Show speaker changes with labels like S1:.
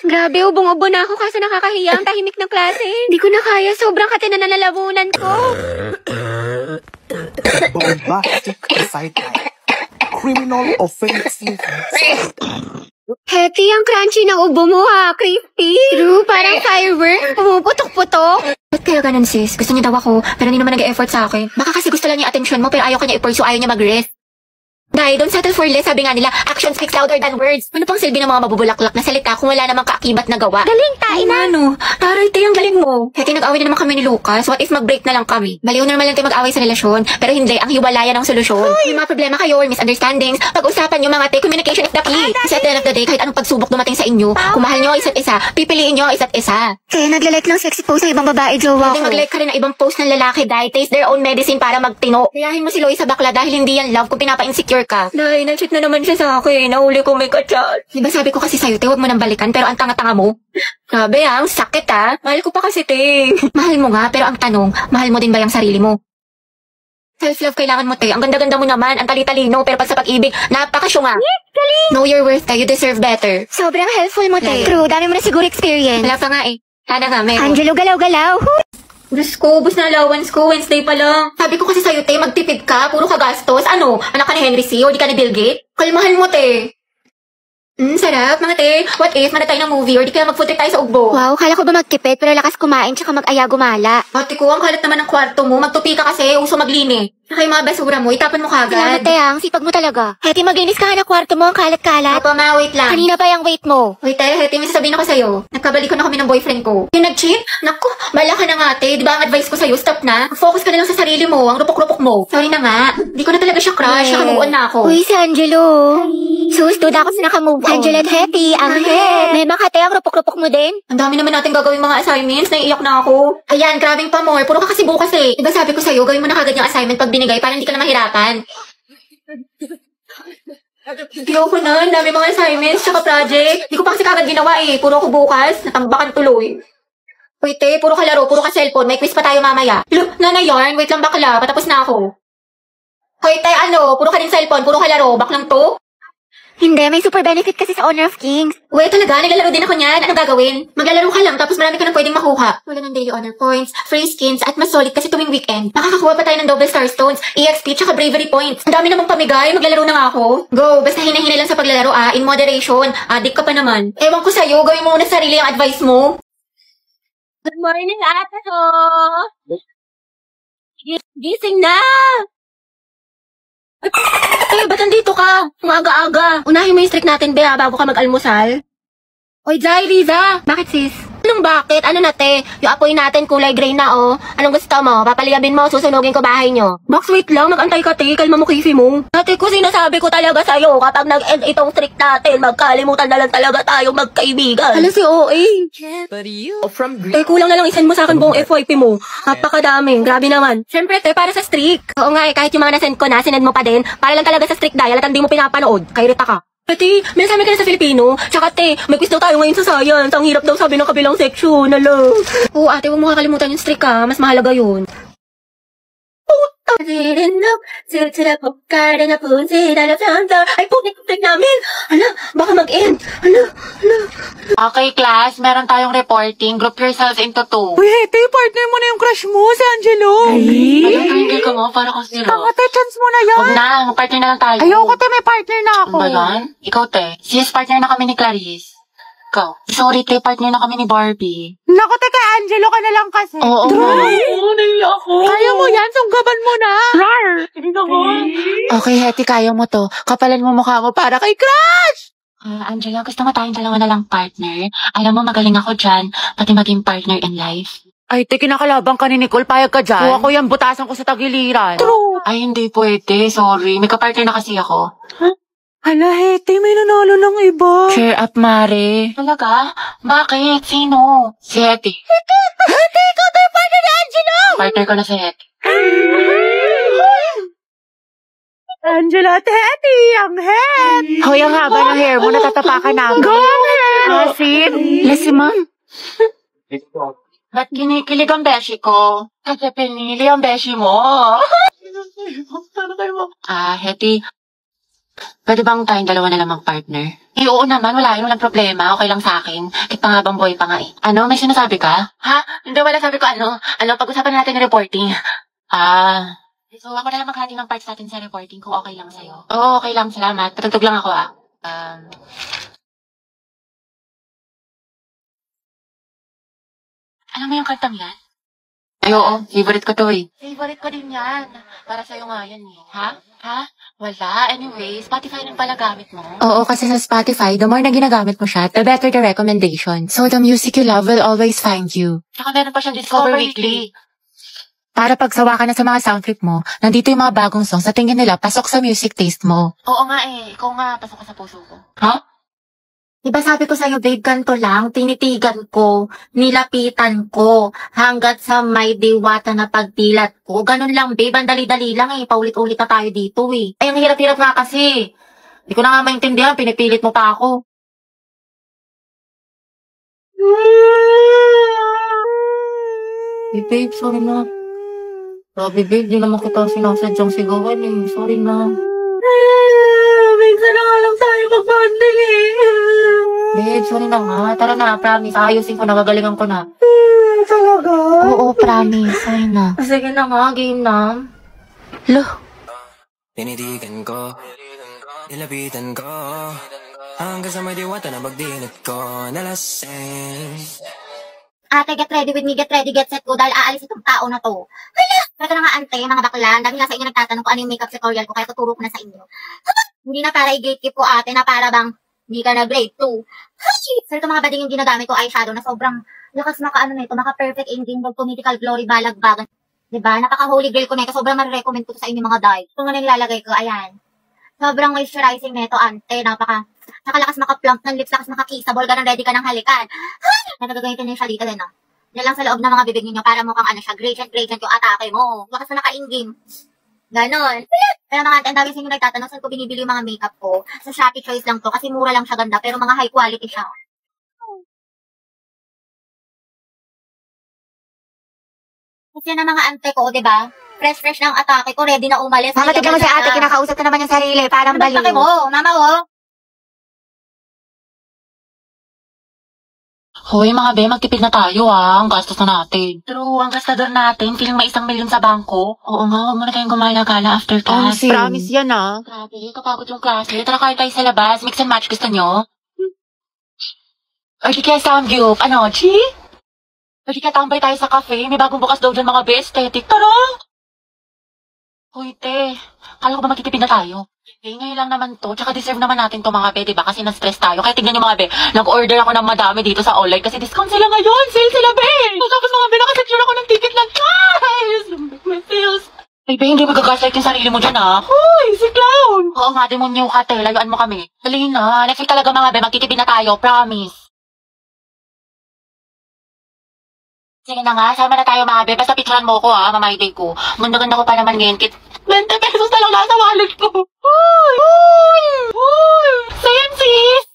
S1: Grabe, ubong-ubo na ako kaso nakakahiya ang tahimik ng klase. Hindi ko na kaya, sobrang katinan na nalabunan ko.
S2: Bombastic sideline. Criminal offensive.
S1: Hetty, ang crunchy ng ubo mo ha, crispy. True, parang firework. Pumuputok-putok. Ba't kaya ganun sis? Gusto niya daw ako, pero hindi naman nag-e-effort sa akin. Baka kasi gusto lang niya attention mo, pero ayaw ka niya i-pursue, ayaw niya mag-rest. Dahil don't settle for less, sabi nga nila, action speaks louder than words. Ano pang silbi ng mga mabubulaklak na salita kung wala namang kaakibat na gawa? Galing, tain na. Ano? Taray, ang galing mo. Hetty, nag-away na naman kami ni Lucas. What if mag-break na lang kami? Baliw na naman lang tayo mag-away sa relasyon. Pero hindi, ang hiwalayan ang solusyon. May mga problema kayo or misunderstandings. Pag-usapan nyo mga communication is the key. Kasi at the end of the day, kahit anong pagsubok dumating sa inyo, kung mahal nyo ang isa't isa, pipiliin nyo ang isa't isa. Kaya naglalike ng sexy post ng ibang babae, jowa ko. Hindi mag-like ka rin ng ibang post ng lalaki dahil taste their own medicine para magtino. Kayahin mo si Loie sa bakla dahil hindi yan love kung pinapa-insecure ka. Cheat na naman siya sa akin. Nahuli ko may kachat. Diba sabi ko kasi sa'yo, te, huwag mo nang balikan, pero ang tanga-tanga mo. Grabe ang sakit ha. Mahal ko pa kasi, te. Mahal mo nga, pero ang tanong, mahal mo din ba yung sarili mo? Self-love kailangan mo, te. Ang ganda-ganda mo naman, ang tali-talino, pero pag sa pag-ibig, napakasyunga. Galing! Know your worth, te. You deserve better. Sobrang helpful mo, te. True, dami mo na siguro experience. Wala pa nga eh. Sana nga, meron. Angelo, galaw-galaw. Diyos ko, ubus na allowance ko, Wednesday pa lang. Sabi ko kasi sa'yo, te, magtipid ka, puro kagastos. Ano, anak ka ni Henry C. o di ka ni Bill Gates? Kalmahan mo, te. Sarap, mga te. What if, mana tayo ng movie or di kaya mag-food trip tayo sa Ugbo? Wow, kala ko ba magtipid pero lakas kumain tsaka mag-aya gumala. Ate ko, ang kalat naman ng kwarto mo. Magtupi ka kasi, uso maglinis. Saka yung mga basura mo, itapon mo kagad. Salamat, te, ang sipag mo talaga. Hetty, maglinis ka ng kwarto mo, ang kalat-kalat. Opo, ma, wait lang. Kanina pa yung wait mo. Wait, te, Hetty, may sasabihin ako sa'yo. Nagkabalik ko na kami ng boyfriend ko. Yung nag-cheat? Naku, bala ka na nga, te. Di ba ang advice ko sa'yo, stop na. Focus ka na lang sa sarili mo, ang rupok-rupok mo. Sorry na nga. Di ko na talaga siya crush, naka-move on na ako. Uy, si Angelo. Sus, duda ako sa naka-move on. Angelo at Hetty, ang head. May makate, ang rupok-rupok mo din. Ang dami naman natin gagawin mga assignments, naiiyak na ako. Ayan, grabing pa more. Puro ka kasi bukas eh. Diba sabi ko sa'yo, gawin mo na kagad yung assignment pag binigay para hindi ka na mahirapan. Ayoko na, ang dami mga assignments tsaka project. Hindi ko pa kasi kagad ginawa eh. Puro ako bukas, natambakan tuloy. Wait eh, puro ka laro, puro ka cellphone. May quiz pa tayo mamaya. Nana yarn, wait lang bakla, patapos na ako. Hoy te, ano, puro ka din cellphone, puro ka laro, baklang to? Hindi, may super benefit kasi sa Honor of Kings. Wait, talaga? Naglalaro din ako niyan. Anong gagawin? Maglalaro ka lang, tapos marami ka nang pwedeng makuha. Wala ng daily honor points, free skins, at mas solid kasi tuwing weekend. Makakakuha pa tayo ng double star stones, EXP, tsaka bravery points. Ang dami namang pamigay, maglalaro na nga ako. Go, basta hinahinay lang sa paglalaro in moderation. Adik ka pa naman. Ewan ko sa'yo, gawin mo muna sa sarili ang advice mo. Good morning, ate ko! Gising na! Ay, ba't nandito ka? Ang aga-aga. Unahin mo yung streak natin, Bea, bago ka mag-almusal. Oy, Jai, Riza. Bakit, sis? Anong bakit? Ano na, te? Yung apoy natin kulay gray na, oh. Anong gusto mo? Papaliyabin mo, susunugin ko bahay nyo. Box, wait lang. Mag-antay ka, te. Kalma mo, Kifi mo. Dati ko sinasabi ko talaga sa'yo, kapag nag-end itong streak natin, magkalimutan na lang talaga tayo magkaibigan. Alam si OA.
S3: But you from
S1: Kulang na lang isend mo sa akin buong FYP mo. Napakadami. Grabe naman. Siyempre, te, para sa streak. Oo nga, kahit yung mga nasend ko na, sinend mo pa din. Para lang talaga sa streak dial at hindi mo pinapanood. Kay Rita ka. Ate, may nasabi ka na sa Filipino. Tsaka te, may quiz daw tayo ngayon sa science. Ang hirap daw sabi ng kabilang section. Alo. Oo, ate, huwag mo kakalimutan yung streak ha. Mas mahalaga yun. Ay, putik namin. Hala, baka mag-end. Hala.
S4: Okay, class. Meron tayong reporting. Group yourselves into 2.
S3: Uy, Hetty, partner mo na yung crush mo, si Angelo.
S4: Alam, tingin ka mo. Para kung zero.
S3: Tama, te, chance mo na yan.
S4: Huwag na. Mag-partner na lang tayo.
S3: Ayoko, te, may partner na ako.
S4: Ano ba yan? Ikaw, te. Sis, partner na kami ni Clarice. Ikaw. Sorry, te. Partner na kami ni Barbie.
S3: Naku, te, kay Angelo ka na lang kasi.
S4: Oo. Oo, naiya ako.
S3: Kaya mo yan, sunggaban mo na.
S4: Rar! Hindi na ba?
S3: Okay, Hetty, kaya mo to. Kapalan mo mukha mo para kay crush.
S4: Angela, gusto mo tayong dalawa na lang partner? Alam mo, magaling ako dyan. Pati maging partner in life.
S3: Ay, te, kinakalabang ka ni Nicole. Payag ka dyan. Kuha ko yan, butasan ko sa tagiliran.
S4: True. Ay, hindi pwede. Sorry. May kapartner na kasi ako.
S3: Hala, Hetty, may nanalo ng iba.
S4: Cheer up, Mare. Talaga? Bakit? Sino? Si Hetty.
S3: Hetty, ikaw to yung partner ni Angelo!
S4: Partner ko na si Hetty.
S3: Angelo at Hetty, ang head! Hoy, ang haba ng hair mo, natatapakan namin. Go, ang head! Asin?
S4: Lasi, ma'am. Ba't kinikilig ang beshi ko? Kasi pinili ang beshi mo. Hetty. Pwede bang tayong dalawa na lang mag-partner? Eh, oo naman, wala yun, walang problema. Okay lang sa akin. Kahit pangabang boy pa nga eh. Ano, may sinasabi ka? Ha? Hindi, wala sabi ko pag-usapan natin yung reporting. So ako na lang maghati ng parts natin sa reporting kung okay lang sa'yo. Oo, okay lang, salamat. Patugtog lang ako Alam mo yung kantang yan? Ay, oo. Favorite ko to eh. Favorite ko din yan. Para sa'yo nga yan eh. Ha? Wala. Anyway, Spotify rin pala gamit mo. Oo, kasi sa Spotify, the more na ginagamit mo siya, the better the recommendation. So the music you love will always find you. Tsaka meron pa siyang Discover Weekly. Para pagsawa ka na sa mga sound trip mo, nandito yung mga bagong songs sa tingin nila pasok sa music taste mo. Oo nga eh. Ikaw nga, pasok ka sa puso ko. Ha? Diba sabi ko sa'yo, babe, ganito lang, tinitigan ko, nilapitan ko, hanggat sa may diwata na pagdilat ko. Ganun lang, babe, ang dali-dali lang eh, paulit-ulit na tayo dito eh. Ay, ang hirap-hirap nga kasi. Hindi ko na nga maintindihan, pinipilit mo pa ako. Hey, babe, sorry na. Grabe, babe, di naman kita sinasadyang sigawan eh. Sorry na. Minsan na nga lang tayo mag-bonding eh. Babe, sorry na nga. Tara na, promise. Ayusin ko na, gagalingan ko na.
S3: Talaga?
S4: Oo, promise. Sorry na. Sige na nga, game na. Loh.
S5: Tinitigan ko, nilapitan ko, hanggang sa may diwata na pagdilat ko, nalasing.
S1: Ate, get ready with me, get ready, get set ko, dahil aalis itong tao na to. Hala! Ito na nga, ante, mga bakla. Dahil nga sa inyo nagtatanong kung ano yung makeup tutorial ko, kaya tuturo ko na sa inyo. Hindi na para i-gatekeep ko, ate, na para bang hindi ka na grade 2. So, ito mga bading yung ginagamit ko, eyeshadow, na sobrang lakas maka-perfect ending, political glory, balagbagan. Diba? Napaka-holy grail ko na ito. Sobrang ma-recommend ko to sa inyo mga dye. Ito nga na nilalagay ko, ayan. Sobrang moisturizing na ito, ante, nakalakas maka-plump ng lips, lakas maka-kissable, ganun ready ka ng halikan. Nagagamitin niyo siya dito din, no? Yan lang sa loob ng mga bibig niyo para mukhang ano siya, gradient yung atake mo. Lakas na naka-in-game. Ganon. Pero mga ante, ang dami sa inyo nagtatanong saan ko binibili yung mga makeup ko. Sa Shopee Choice lang to, kasi mura lang siya ganda, pero mga high quality siya. Kasi yan ang mga ante ko, diba? Fresh ng atake ko, ready na umalis.
S3: Mama, tignan mo si ate, kinakausap na naman yung sarili, parang baliw.
S1: Ano mo, mama, oh?
S4: Hoy, mga be, magtipid na tayo ang gastos na natin. True, ang gastador natin, feeling may 1 milyon sa bangko. Oo nga, huwag muna tayong gumala-gala after class.
S3: Promise yan ah.
S4: Grabe, kapagod yung klase. Tara kain tayo sa labas, mix and match, gusto nyo? Or di kaya samgyup, ano, chi? Or di kaya tambay tayo sa cafe, may bagong bukas daw dyan mga be, aesthetic. Tara! Hoy, te, kala ko ba magtitipid na tayo? Eh, ngayon lang naman to. Tsaka deserve naman natin to mga be, diba? Kasi na-stress tayo. Kaya tignan nyo mga be, nag-order ako ng madami dito sa online kasi discount sila ngayon. Sale sila, be! Tapos mga be, nakasecure ako ng ticket lang. Guys! May sales! Ay, be, hindi magagaslight yung sarili mo dyan, ha? Hoy, si Clown! Oo nga, demonyo ka, te. Layuan mo kami. Dali na. Next week talaga mga be, magtitipid na tayo. Promise. Sige na nga, sama na tayo mga be. Basta picturean mo ko ha, mamay-day ko. Ganda-ganda ko pa naman ngayon. 20 pesos na lang nasa wallet ko. Hoy! Hoy! Hoy! Same sis!